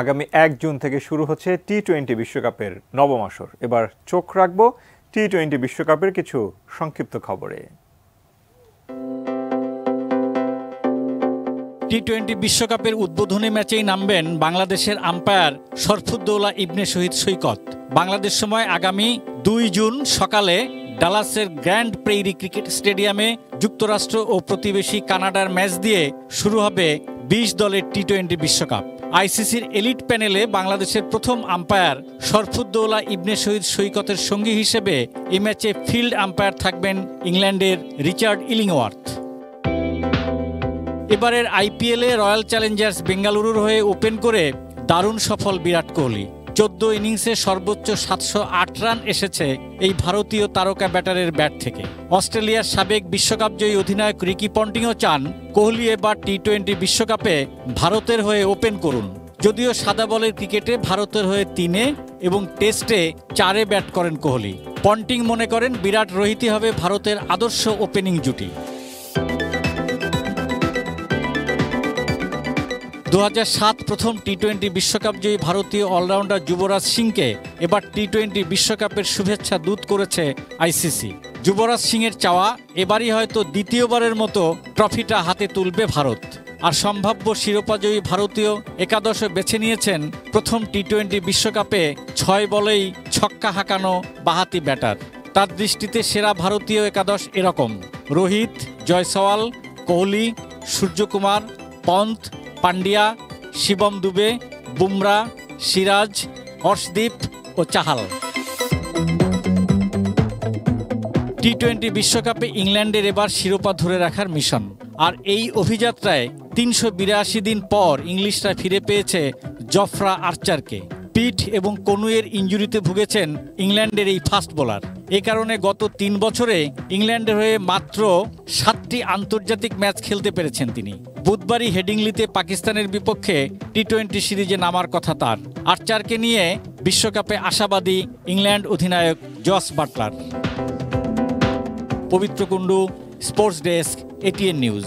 আগামী ১ জুন থেকে শুরু হচ্ছে টি-20 বিশ্বকাপের নবম আসর। এবার চোখ রাখব টি-20 বিশ্বকাপের কিছু সংক্ষিপ্ত খবরে। টি-20 বিশ্বকাপের উদ্বোধনী ম্যাচেই নামবেন বাংলাদেশের আম্পায়ার শরফুদ্দৌলা ইবনে শহীদ সৈকত। বাংলাদেশ সময় আগামী ২ জুন সকালে ডালাসের গ্র্যান্ড প্রেইরি ক্রিকেট স্টেডিয়ামে যুক্তরাষ্ট্র ও প্রতিবেশী কানাডার ম্যাচ দিয়ে শুরু হবে ২০ দলের টি-20 বিশ্বকাপ। আইসিসির এলিট প্যানেলে বাংলাদেশের প্রথম আম্পায়ার শরফুদ্দৌলা ইবনে শহীদ সৈকতের সঙ্গী হিসেবে এই ম্যাচে ফিল্ড আম্পায়ার থাকবেন ইংল্যান্ডের রিচার্ড ইলিংওয়ার্থ। এবারের আইপিএলে রয়্যাল চ্যালেঞ্জার্স বেঙ্গালুরুর হয়ে ওপেন করে দারুণ সফল বিরাট কোহলি। ১৪ ইনিংসে সর্বোচ্চ ৭০৮ রান এসেছে এই ভারতীয় তারকা ব্যাটারের ব্যাট থেকে। অস্ট্রেলিয়ার সাবেক বিশ্বকাপজয়ী অধিনায়ক রিকি পন্টিংও চান কোহলি এবার টি-20 বিশ্বকাপে ভারতের হয়ে ওপেন করুন। যদিও সাদা বলের ক্রিকেটে ভারতের হয়ে ৩-এ এবং টেস্টে ৪-এ ব্যাট করেন কোহলি। পন্টিং মনে করেন বিরাট রোহিতই হবে ভারতের আদর্শ ওপেনিং জুটি। ২০০৭ প্রথম টি-20 বিশ্বকাপ জয়ী ভারতীয় অলরাউন্ডার যুবরাজ সিংকে এবার টি-20 বিশ্বকাপের শুভেচ্ছা দূত করেছে আইসিসি। যুবরাজ সিংয়ের চাওয়া এবারই হয়তো দ্বিতীয়বারের মতো ট্রফিটা হাতে তুলবে ভারত। আর সম্ভাব্য শিরোপাজয়ী ভারতীয় একাদশে বেছে নিয়েছেন প্রথম টি-20 বিশ্বকাপে ৬ বলেই ছক্কা হাঁকানো বাঁহাতি ব্যাটার। তার দৃষ্টিতে সেরা ভারতীয় একাদশ এরকম: রোহিত, জয়সওয়াল, কোহলি, সূর্যকুমার, পন্ত, পান্ডিয়া, শিবম দুবে, বুমরা, সিরাজ, হর্ষদীপ ও চাহাল। টি-20 বিশ্বকাপে ইংল্যান্ডের এবার শিরোপা ধরে রাখার মিশন। আর এই অভিযাত্রায় ৩৮২ দিন পর ইংলিশরা ফিরে পেয়েছে জফরা আর্চারকে। পিঠ এবং কনুয়ের ইনজুরিতে ভুগেছেন ইংল্যান্ডের এই ফাস্ট বোলার। এ কারণে গত ৩ বছরে ইংল্যান্ডের হয়ে মাত্র ৭টি আন্তর্জাতিক ম্যাচ খেলতে পেরেছেন তিনি। বুধবারই হেডিংলিতে পাকিস্তানের বিপক্ষে টি-20 সিরিজে নামার কথা তার। আর্চারকে নিয়ে বিশ্বকাপে আশাবাদী ইংল্যান্ড অধিনায়ক জস বাটলার। পবিত্র Kundu, sports desk, ATN news.